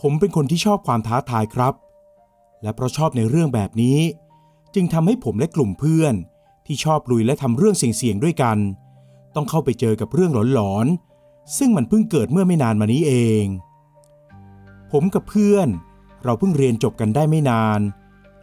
ผมเป็นคนที่ชอบความท้าทายครับและเพราะชอบในเรื่องแบบนี้จึงทำให้ผมและกลุ่มเพื่อนที่ชอบลุยและทำเรื่องเสี่ยงๆด้วยกันต้องเข้าไปเจอกับเรื่องหลอนๆซึ่งมันเพิ่งเกิดเมื่อไม่นานมานี้เองผมกับเพื่อนเราเพิ่งเรียนจบกันได้ไม่นาน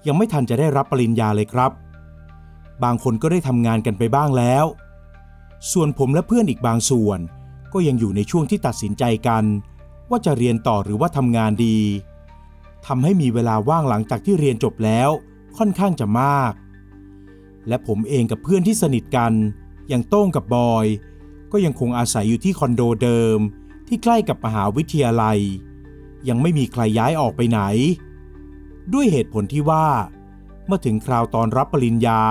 ยังไม่ทันจะได้รับปริญญาเลยครับบางคนก็ได้ทำงานกันไปบ้างแล้วส่วนผมและเพื่อนอีกบางส่วนก็ยังอยู่ในช่วงที่ตัดสินใจกันว่าจะเรียนต่อหรือว่าทำงานดีทำให้มีเวลาว่างหลังจากที่เรียนจบแล้วค่อนข้างจะมากและผมเองกับเพื่อนที่สนิทกันอย่างโต้งกับบอยก็ยังคงอาศัยอยู่ที่คอนโดเดิมที่ใกล้กับมหาวิทยาลัยยังไม่มีใครย้ายออกไปไหนด้วยเหตุผลที่ว่าเมื่อถึงคราวตอนรับปริญญา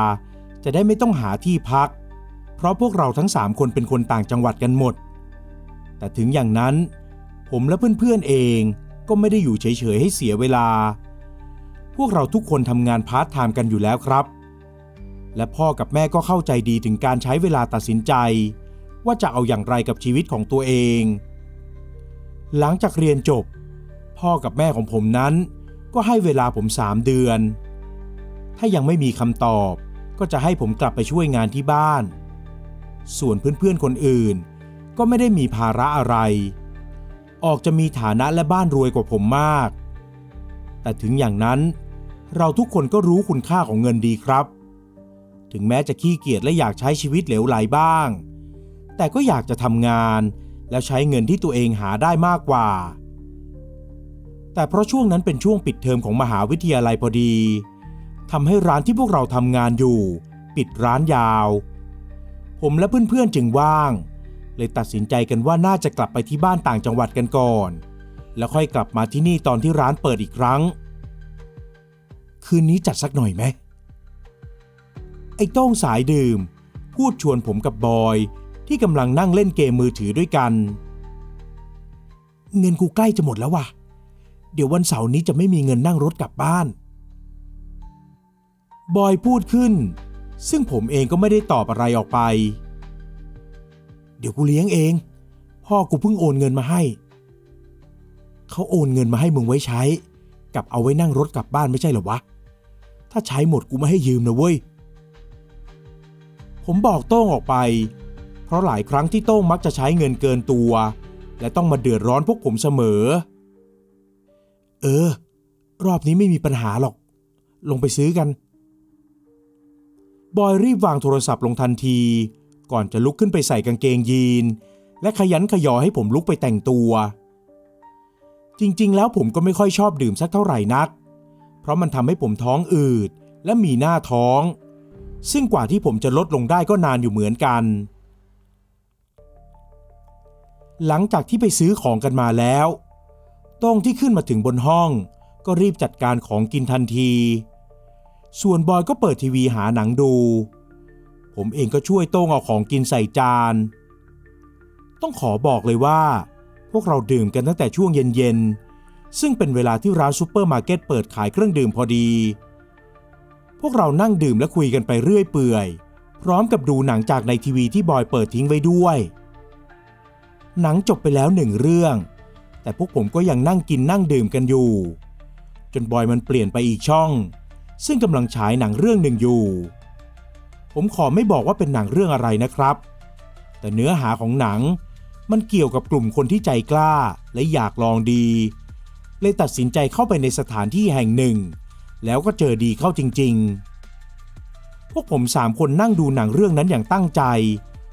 จะได้ไม่ต้องหาที่พักเพราะพวกเราทั้ง3คนเป็นคนต่างจังหวัดกันหมดแต่ถึงอย่างนั้นผมและเพื่อนๆเองก็ไม่ได้อยู่เฉยๆให้เสียเวลาพวกเราทุกคนทำงานพาร์ทไทม์กันอยู่แล้วครับและพ่อกับแม่ก็เข้าใจดีถึงการใช้เวลาตัดสินใจว่าจะเอาอย่างไรกับชีวิตของตัวเองหลังจากเรียนจบพ่อกับแม่ของผมนั้นก็ให้เวลาผม3 เดือนถ้ายังไม่มีคำตอบก็จะให้ผมกลับไปช่วยงานที่บ้านส่วนเพื่อนๆคนอื่นก็ไม่ได้มีภาระอะไรออกจะมีฐานะและบ้านรวยกว่าผมมากแต่ถึงอย่างนั้นเราทุกคนก็รู้คุณค่าของเงินดีครับถึงแม้จะขี้เกียจและอยากใช้ชีวิตเหลวไหลบ้างแต่ก็อยากจะทำงานแล้วใช้เงินที่ตัวเองหาได้มากกว่าแต่เพราะช่วงนั้นเป็นช่วงปิดเทอมของมหาวิทยาลัยพอดีทำให้ร้านที่พวกเราทำงานอยู่ปิดร้านยาวผมและเพื่อนๆจึงว่างเลยตัดสินใจกันว่าน่าจะกลับไปที่บ้านต่างจังหวัดกันก่อนแล้วค่อยกลับมาที่นี่ตอนที่ร้านเปิดอีกครั้งคืนนี้จัดสักหน่อยไหมไอ้โต้งสายดื่มพูดชวนผมกับบอยที่กำลังนั่งเล่นเกมมือถือด้วยกันเงินกูใกล้จะหมดแล้วว่ะเดี๋ยววันเสาร์นี้จะไม่มีเงินนั่งรถกลับบ้านบอยพูดขึ้นซึ่งผมเองก็ไม่ได้ตอบอะไรออกไปเดี๋ยวกูเลี้ยงเองพ่อกูเพิ่งโอนเงินมาให้เขาโอนเงินมาให้มึงไว้ใช้กับเอาไว้นั่งรถกลับบ้านไม่ใช่เหรอวะถ้าใช้หมดกูไม่ให้ยืมนะเว้ยผมบอกโต้งออกไปเพราะหลายครั้งที่โต้งมักจะใช้เงินเกินตัวและต้องมาเดือดร้อนพวกผมเสมอรอบนี้ไม่มีปัญหาหรอกลงไปซื้อกันบอยรีบวางโทรศัพท์ลงทันทีก่อนจะลุกขึ้นไปใส่กางเกงยีนและขยันขยอให้ผมลุกไปแต่งตัวจริงๆแล้วผมก็ไม่ค่อยชอบดื่มสักเท่าไหร่นักเพราะมันทำให้ผมท้องอืดและมีหน้าท้องซึ่งกว่าที่ผมจะลดลงได้ก็นานอยู่เหมือนกันหลังจากที่ไปซื้อของกันมาแล้วโต้งที่ขึ้นมาถึงบนห้องก็รีบจัดการของกินทันทีส่วนบอยก็เปิดทีวีหาหนังดูผมเองก็ช่วยโต้งเอาของกินใส่จานต้องขอบอกเลยว่าพวกเราดื่มกันตั้งแต่ช่วงเย็นๆซึ่งเป็นเวลาที่ร้านซุปเปอร์มาร์เก็ตเปิดขายเครื่องดื่มพอดีพวกเรานั่งดื่มและคุยกันไปเรื่อยเปื่อยพร้อมกับดูหนังจากในทีวีที่บอยเปิดทิ้งไว้ด้วยหนังจบไปแล้ว1 เรื่องแต่พวกผมก็ยังนั่งกินนั่งดื่มกันอยู่จนบอยมันเปลี่ยนไปอีกช่องซึ่งกำลังฉายหนังเรื่องหนึ่งอยู่ผมขอไม่บอกว่าเป็นหนังเรื่องอะไรนะครับแต่เนื้อหาของหนังมันเกี่ยวกับกลุ่มคนที่ใจกล้าและอยากลองดีเลยตัดสินใจเข้าไปในสถานที่แห่งหนึ่งแล้วก็เจอดีเข้าจริงๆพวกผม3 คนนั่งดูหนังเรื่องนั้นอย่างตั้งใจ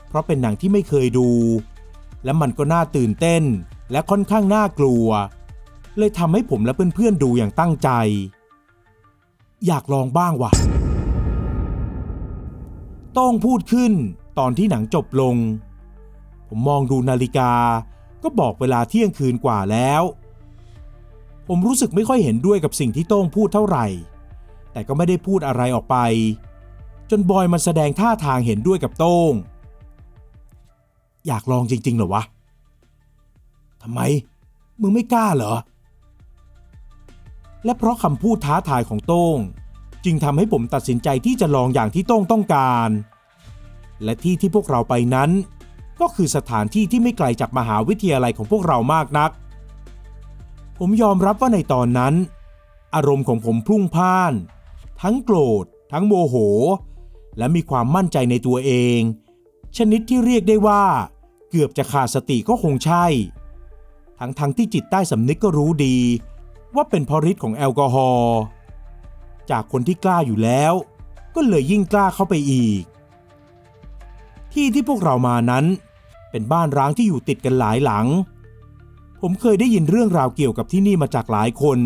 เพราะเป็นหนังที่ไม่เคยดูและมันก็น่าตื่นเต้นและค่อนข้างน่ากลัวเลยทำให้ผมและเพื่อนๆดูอย่างตั้งใจอยากลองบ้างว่ะโต้งพูดขึ้นตอนที่หนังจบลงผมมองดูนาฬิกาก็บอกเวลาเที่ยงคืนกว่าแล้วผมรู้สึกไม่ค่อยเห็นด้วยกับสิ่งที่โต้งพูดเท่าไหร่แต่ก็ไม่ได้พูดอะไรออกไปจนบอยมันแสดงท่าทางเห็นด้วยกับโต้งอยากลองจริงๆเหรอวะทำไมมึงไม่กล้าเหรอและเพราะคำพูดท้าทายของโต้งจึงทำให้ผมตัดสินใจที่จะลองอย่างที่โต้งต้องการและที่พวกเราไปนั้นก็คือสถานที่ที่ไม่ไกลจากมหาวิทยาลัยของพวกเรามากนัก ผมยอมรับว่าในตอนนั้นอารมณ์ของผมพลุ่งพล่านทั้งโกรธทั้งโมโหและมีความมั่นใจในตัวเองชนิดที่เรียกได้ว่าเกือบจะขาดสติก็คงใช่ทั้งที่จิตใต้สำนึกก็รู้ดีว่าเป็นเพราะฤทธิ์ของแอลกอฮอล์จากคนที่กล้าอยู่แล้วก็เลยยิ่งกล้าเข้าไปอีกที่พวกเรามานั้นเป็นบ้านร้างที่อยู่ติดกันหลายหลังผมเคยได้ยินเรื่องราวเกี่ยวกับที่นี่มาจากหลายคน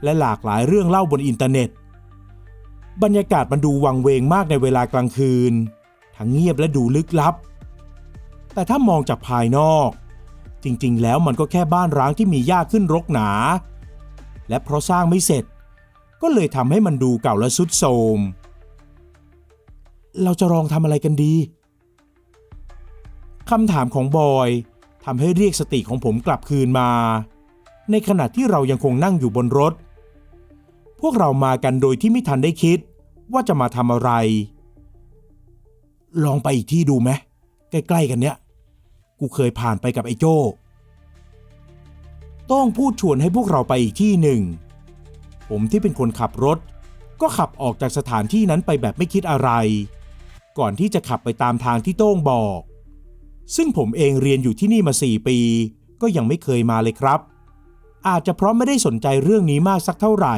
และหลากหลายเรื่องเล่าบนอินเทอร์เน็ตบรรยากาศมันดูวังเวงมากในเวลากลางคืนทั้งเงียบและดูลึกลับแต่ถ้ามองจากภายนอกจริงๆแล้วมันก็แค่บ้านร้างที่มีหญ้าขึ้นรกหนาและเพราะสร้างไม่เสร็จก็เลยทำให้มันดูเก่าและทรุดโทรมเราจะลองทำอะไรกันดีคำถามของบอยทำให้เรียกสติของผมกลับคืนมาในขณะที่เรายังคงนั่งอยู่บนรถพวกเรามากันโดยที่ไม่ทันได้คิดว่าจะมาทำอะไรลองไปอีกที่ดูไหมใกล้ๆกันเนี้ยกูเคยผ่านไปกับไอ้โจ้ต้องพูดชวนให้พวกเราไปอีกที่หนึ่งผมที่เป็นคนขับรถก็ขับออกจากสถานที่นั้นไปแบบไม่คิดอะไรก่อนที่จะขับไปตามทางที่โต้งบอกซึ่งผมเองเรียนอยู่ที่นี่มา4 ปีก็ยังไม่เคยมาเลยครับอาจจะเพราะไม่ได้สนใจเรื่องนี้มากสักเท่าไหร่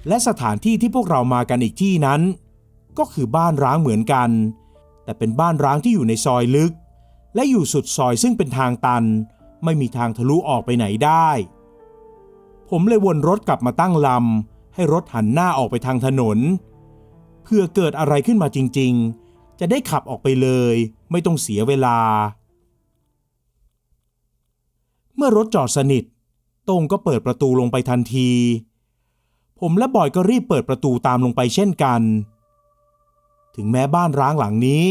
และสถานที่ที่พวกเรามากันอีกที่นั้นก็คือบ้านร้างเหมือนกันแต่เป็นบ้านร้างที่อยู่ในซอยลึกและอยู่สุดซอยซึ่งเป็นทางตันไม่มีทางทะลุออกไปไหนได้ผมเลยวนรถกลับมาตั้งลำให้รถหันหน้าออกไปทางถนนเพื่อเกิดอะไรขึ้นมาจริงๆจะได้ขับออกไปเลยไม่ต้องเสียเวลาเมื่อรถจอดสนิทโต้งก็เปิดประตูลงไปทันทีผมและบอยก็รีบเปิดประตูตามลงไปเช่นกันถึงแม้บ้านร้างหลังนี้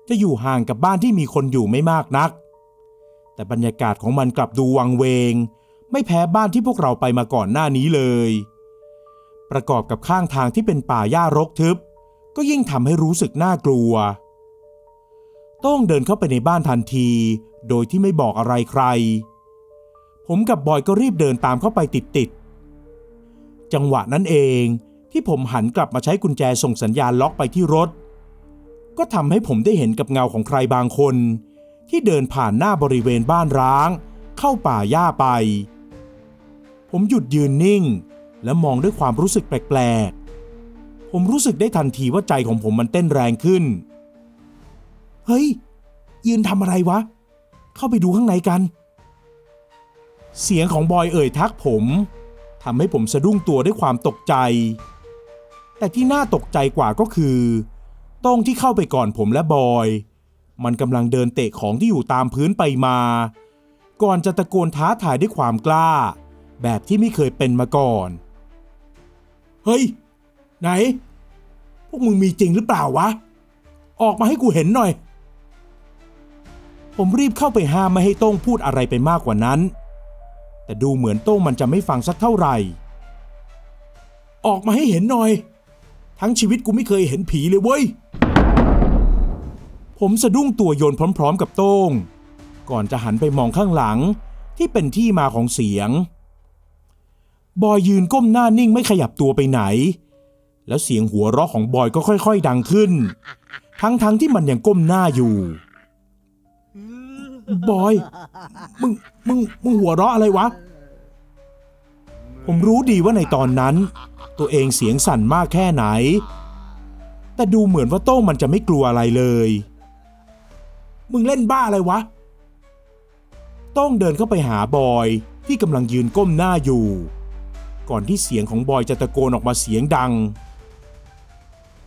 จะอยู่ห่างกับบ้านที่มีคนอยู่ไม่มากนักแต่บรรยากาศของมันกลับดูวังเวงไม่แพ้บ้านที่พวกเราไปมาก่อนหน้านี้เลยประกอบกับข้างทางที่เป็นป่าหญ้ารกทึบก็ยิ่งทำให้รู้สึกน่ากลัวโต้งเดินเข้าไปในบ้านทันทีโดยที่ไม่บอกอะไรใครผมกับบอยก็รีบเดินตามเข้าไปติดๆจังหวะนั้นเองที่ผมหันกลับมาใช้กุญแจส่งสัญญาณล็อกไปที่รถก็ทำให้ผมได้เห็นกับเงาของใครบางคนที่เดินผ่านหน้าบริเวณบ้านร้างเข้าป่าหญ้าไปผมหยุดยืนนิ่งและมองด้วยความรู้สึกแปลกๆผมรู้สึกได้ทันทีว่าใจของผมมันเต้นแรงขึ้นเฮ้ยยืนทำอะไรวะเข้าไปดูข้างในกันเสียงของบอยเอ่ยทักผมทำให้ผมสะดุ้งตัวด้วยความตกใจแต่ที่น่าตกใจกว่าก็คือโต้งที่เข้าไปก่อนผมและบอยมันกำลังเดินเตะของที่อยู่ตามพื้นไปมาก่อนจะตะโกนท้าทายด้วยความกล้าแบบที่ไม่เคยเป็นมาก่อนเฮ้ยไหนพวกมึงมีจริงหรือเปล่าวะออกมาให้กูเห็นหน่อยผมรีบเข้าไปห้ามไม่ให้โต้งพูดอะไรไปมากกว่านั้นแต่ดูเหมือนโต้งมันจะไม่ฟังสักเท่าไหร่ออกมาให้เห็นหน่อยทั้งชีวิตกูไม่เคยเห็นผีเลยเว้ยผมสะดุ้งตัวโยนพร้อมๆกับโต้งก่อนจะหันไปมองข้างหลังที่เป็นที่มาของเสียงบอยยืนก้มหน้านิ่งไม่ขยับตัวไปไหนแล้วเสียงหัวเราะของบอยก็ค่อยๆดังขึ้นทั้งที่มันยังก้มหน้าอยู่บอยมึงหัวเราะอะไรวะผมรู้ดีว่าในตอนนั้นตัวเองเสียงสั่นมากแค่ไหนแต่ดูเหมือนว่าโต้งมันจะไม่กลัวอะไรเลยมึงเล่นบ้าอะไรวะโต้งเดินเข้าไปหาบอยที่กำลังยืนก้มหน้าอยู่ก่อนที่เสียงของบอยจะตะโกนออกมาเสียงดัง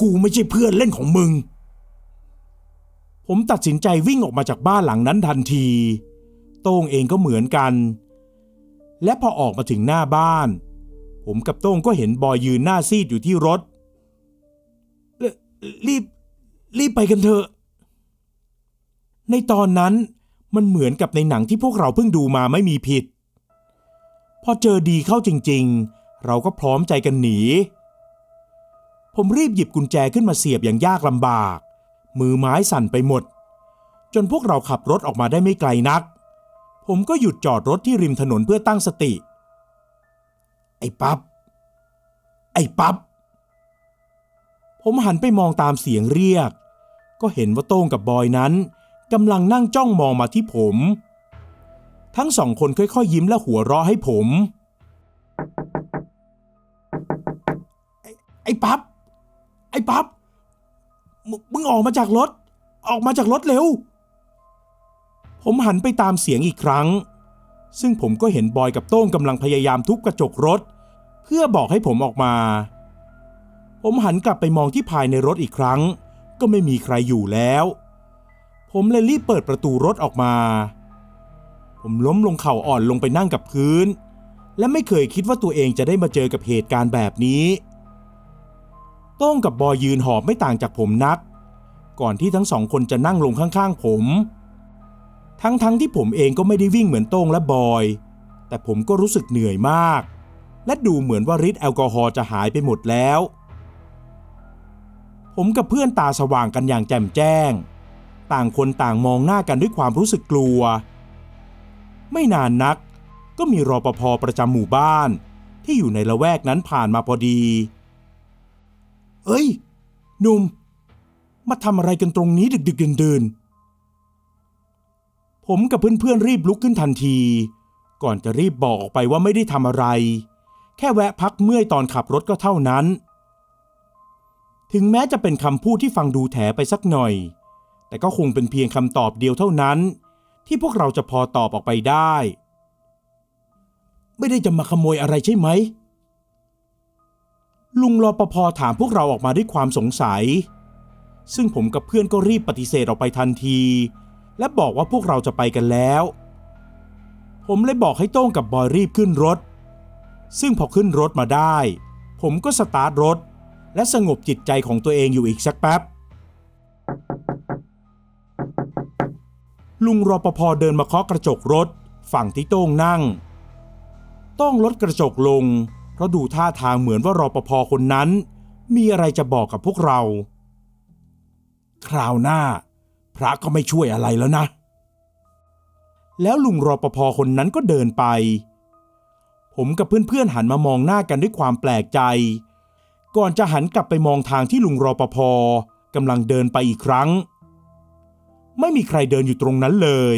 กูไม่ใช่เพื่อนเล่นของมึงผมตัดสินใจวิ่งออกมาจากบ้านหลังนั้นทันทีโต้งเองก็เหมือนกันและพอออกมาถึงหน้าบ้านผมกับโต้งก็เห็นบอยยืนหน้าซีดอยู่ที่รถรีบไปกันเถอะในตอนนั้นมันเหมือนกับในหนังที่พวกเราเพิ่งดูมาไม่มีผิดพอเจอดีเข้าจริงๆเราก็พร้อมใจกันหนีผมรีบหยิบกุญแจขึ้นมาเสียบอย่างยากลำบากมือไม้สั่นไปหมดจนพวกเราขับรถออกมาได้ไม่ไกลนัก ผมก็หยุดจอดรถที่ริมถนนเพื่อตั้งสติไอ้ปั๊บไอ้ปั๊บผมหันไปมองตามเสียงเรียกก็เห็นว่าโต้งกับบอยนั้นกำลังนั่งจ้องมองมาที่ผมทั้งสองคนค่อยๆยิ้มและหัวเราะให้ผมไอ้ปั๊บไอ้ปั๊บมึงออกมาจากรถเร็วผมหันไปตามเสียงอีกครั้งซึ่งผมก็เห็นบอยกับโต้งกำลังพยายามทุบกระจกรถเพื่อบอกให้ผมออกมาผมหันกลับไปมองที่ภายในรถอีกครั้งก็ไม่มีใครอยู่แล้วผมเลยรีบเปิดประตูรถออกมาผมล้มลงเข่าอ่อนลงไปนั่งกับพื้นและไม่เคยคิดว่าตัวเองจะได้มาเจอกับเหตุการณ์แบบนี้โต้งกับบอยยืนหอบไม่ต่างจากผมนักก่อนที่ทั้งสองคนจะนั่งลงข้างๆผมทั้งที่ผมเองก็ไม่ได้วิ่งเหมือนโต้งและบอยแต่ผมก็รู้สึกเหนื่อยมากและดูเหมือนว่าฤทธิ์แอลกอฮอล์จะหายไปหมดแล้วผมกับเพื่อนตาสว่างกันอย่างแจ่มแจ้งต่างคนต่างมองหน้ากันด้วยความรู้สึกกลัวไม่นานนักก็มีรปภ.ประจำหมู่บ้านที่อยู่ในละแวกนั้นผ่านมาพอดีเอ้ยหนุ่มมาทำอะไรกันตรงนี้ดึกๆดื่นๆผมกับเพื่อนๆรีบลุกขึ้นทันทีก่อนจะรีบบอกออกไปว่าไม่ได้ทำอะไรแค่แวะพักเมื่อยตอนขับรถก็เท่านั้นถึงแม้จะเป็นคำพูดที่ฟังดูแถไปสักหน่อยแต่ก็คงเป็นเพียงคำตอบเดียวเท่านั้นที่พวกเราจะพอตอบออกไปได้ไม่ได้จะมาขโมยอะไรใช่ไหมลุงรปภ.ถามพวกเราออกมาด้วยความสงสัยซึ่งผมกับเพื่อนก็รีบปฏิเสธออกไปทันทีและบอกว่าพวกเราจะไปกันแล้วผมเลยบอกให้โต้งกับบอยรีบขึ้นรถซึ่งพอขึ้นรถมาได้ผมก็สตาร์ทรถและสงบจิตใจของตัวเองอยู่อีกสักแป๊บลุงรปภ.เดินมาเคาะกระจกรถฝั่งที่โต้งนั่งโต้งลดกระจกลงเพราะดูท่าทางเหมือนว่ารปภ.คนนั้นมีอะไรจะบอกกับพวกเราคราวหน้าพระก็ไม่ช่วยอะไรแล้วนะแล้วลุงรปภ.คนนั้นก็เดินไปผมกับเพื่อนๆหันมามองหน้ากันด้วยความแปลกใจก่อนจะหันกลับไปมองทางที่ลุงรปภ.กำลังเดินไปอีกครั้งไม่มีใครเดินอยู่ตรงนั้นเลย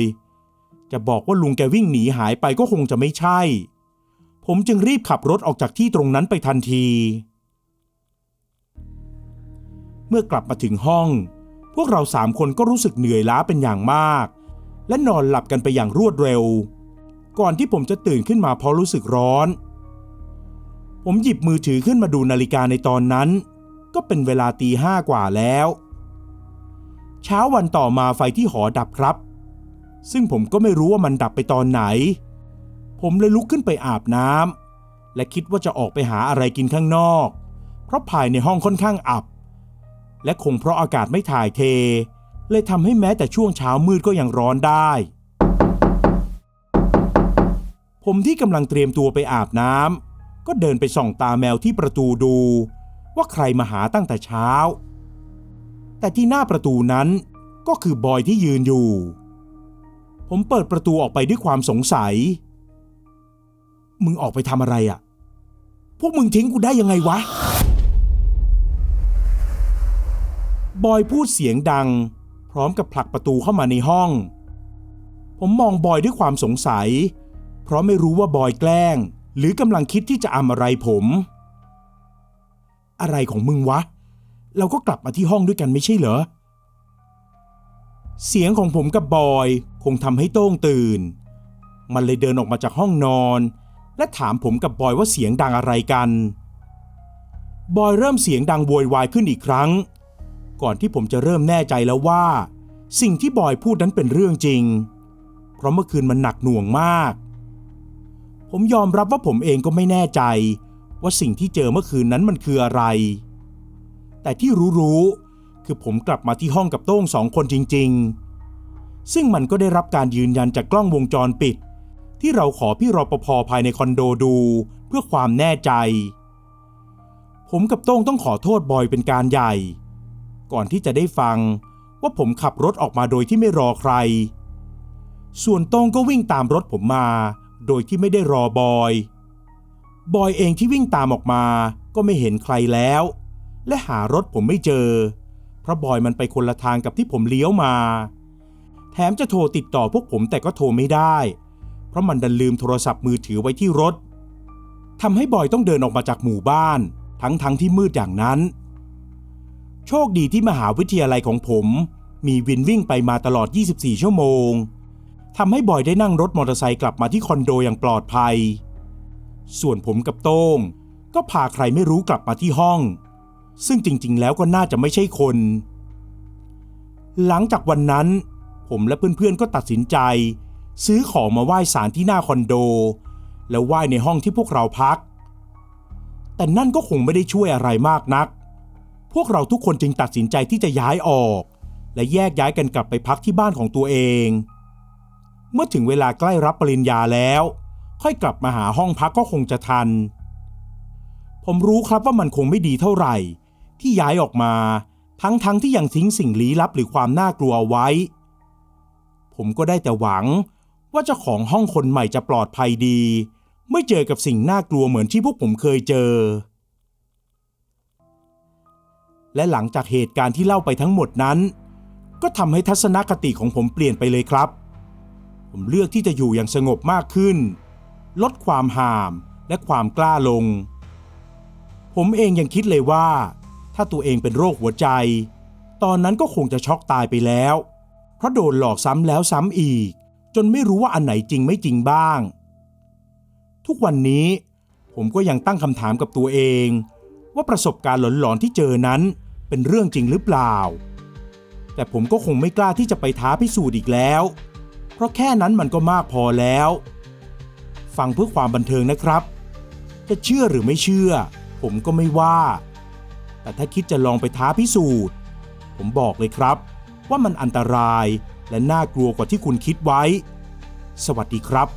จะบอกว่าลุงแกวิ่งหนีหายไปก็คงจะไม่ใช่ผมจึงรีบขับรถออกจากที่ตรงนั้นไปทันทีเมื่อกลับมาถึงห้องพวกเรา3 คนก็รู้สึกเหนื่อยล้าเป็นอย่างมากและนอนหลับกันไปอย่างรวดเร็วก่อนที่ผมจะตื่นขึ้นมาเพราะรู้สึกร้อนผมหยิบมือถือขึ้นมาดูนาฬิกาในตอนนั้นก็เป็นเวลาตี 5 กว่าแล้วเช้าวันต่อมาไฟที่หอดับครับซึ่งผมก็ไม่รู้ว่ามันดับไปตอนไหนผมเลยลุกขึ้นไปอาบน้ำและคิดว่าจะออกไปหาอะไรกินข้างนอกเพราะภายในห้องค่อนข้างอับและคงเพราะอากาศไม่ถ่ายเทเลยทำให้แม้แต่ช่วงเช้ามืดก็ยังร้อนได้ผมที่กำลังเตรียมตัวไปอาบน้ำก็เดินไปส่องตาแมวที่ประตูดูว่าใครมาหาตั้งแต่เช้าแต่ที่หน้าประตูนั้นก็คือบอยที่ยืนอยู่ผมเปิดประตูออกไปด้วยความสงสัยมึงออกไปทำอะไรอ่ะพวกมึงทิ้งกูได้ยังไงวะบอยพูดเสียงดังพร้อมกับผลักประตูเข้ามาในห้องผมมองบอยด้วยความสงสัยเพราะไม่รู้ว่าบอยแกล้งหรือกำลังคิดที่จะอำอะไรผมอะไรของมึงวะเราก็กลับมาที่ห้องด้วยกันไม่ใช่เหรอเสียงของผมกับบอยคงทำให้โต้งตื่นมันเลยเดินออกมาจากห้องนอนและถามผมกับบอยว่าเสียงดังอะไรกันบอยเริ่มเสียงดังโวยวายขึ้นอีกครั้งก่อนที่ผมจะเริ่มแน่ใจแล้วว่าสิ่งที่บอยพูดนั้นเป็นเรื่องจริงเพราะเมื่อคืนมันหนักหน่วงมากผมยอมรับว่าผมเองก็ไม่แน่ใจว่าสิ่งที่เจอเมื่อคืนนั้นมันคืออะไรแต่ที่รู้คือผมกลับมาที่ห้องกับโต้ง2 คนจริงๆซึ่งมันก็ได้รับการยืนยันจากกล้องวงจรปิดที่เราขอพี่รปภ.ภายในคอนโดดูเพื่อความแน่ใจผมกับโต้งต้องขอโทษบอยเป็นการใหญ่ก่อนที่จะได้ฟังว่าผมขับรถออกมาโดยที่ไม่รอใคร ส่วนโต้งก็วิ่งตามรถผมมาโดยที่ไม่ได้รอบอยเองที่วิ่งตามออกมาก็ไม่เห็นใครแล้วและหารถผมไม่เจอเพราะบอยมันไปคนละทางกับที่ผมเลี้ยวมาแถมจะโทรติดต่อพวกผมแต่ก็โทรไม่ได้เพราะมันดันลืมโทรศัพท์มือถือไว้ที่รถทำให้บอยต้องเดินออกมาจากหมู่บ้านทั้งที่มืดอย่างนั้นโชคดีที่มหาวิทยาลัยของผมมีวินวิ่งไปมาตลอด24ชั่วโมงทำให้บอยได้นั่งรถมอเตอร์ไซค์กลับมาที่คอนโดอย่างปลอดภัยส่วนผมกับโต้งก็พาใครไม่รู้กลับมาที่ห้องซึ่งจริงๆแล้วก็น่าจะไม่ใช่คนหลังจากวันนั้นผมและเพื่อนๆก็ตัดสินใจซื้อของมาไหว้ศาลที่หน้าคอนโดแล้วไหว้ในห้องที่พวกเราพักแต่นั่นก็คงไม่ได้ช่วยอะไรมากนักพวกเราทุกคนจึงตัดสินใจที่จะย้ายออกและแยกย้ายกันกลับไปพักที่บ้านของตัวเองเมื่อถึงเวลาใกล้รับปริญญาแล้วค่อยกลับมาหาห้องพักก็คงจะทันผมรู้ครับว่ามันคงไม่ดีเท่าไหร่ที่ย้ายออกมาทั้งที่ยังทิ้งสิ่งลี้ลับหรือความน่ากลัวไว้ผมก็ได้แต่หวังว่าเจ้าของห้องคนใหม่จะปลอดภัยดีไม่เจอกับสิ่งน่ากลัวเหมือนที่พวกผมเคยเจอและหลังจากเหตุการณ์ที่เล่าไปทั้งหมดนั้นก็ทำให้ทัศนคติของผมเปลี่ยนไปเลยครับผมเลือกที่จะอยู่อย่างสงบมากขึ้นลดความห่ามและความกล้าลงผมเองยังคิดเลยว่าถ้าตัวเองเป็นโรคหัวใจตอนนั้นก็คงจะช็อกตายไปแล้วเพราะโดนหลอกซ้ำแล้วซ้ำอีกจนไม่รู้ว่าอันไหนจริงไม่จริงบ้างทุกวันนี้ผมก็ยังตั้งคำถามกับตัวเองว่าประสบการณ์หลอนๆที่เจอนั้นเป็นเรื่องจริงหรือเปล่าแต่ผมก็คงไม่กล้าที่จะไปท้าพิสูจน์อีกแล้วเพราะแค่นั้นมันก็มากพอแล้วฟังเพื่อความบันเทิงนะครับจะเชื่อหรือไม่เชื่อผมก็ไม่ว่าแต่ถ้าคิดจะลองไปท้าพิสูจน์ผมบอกเลยครับว่ามันอันตรายและน่ากลัวกว่าที่คุณคิดไว้สวัสดีครับ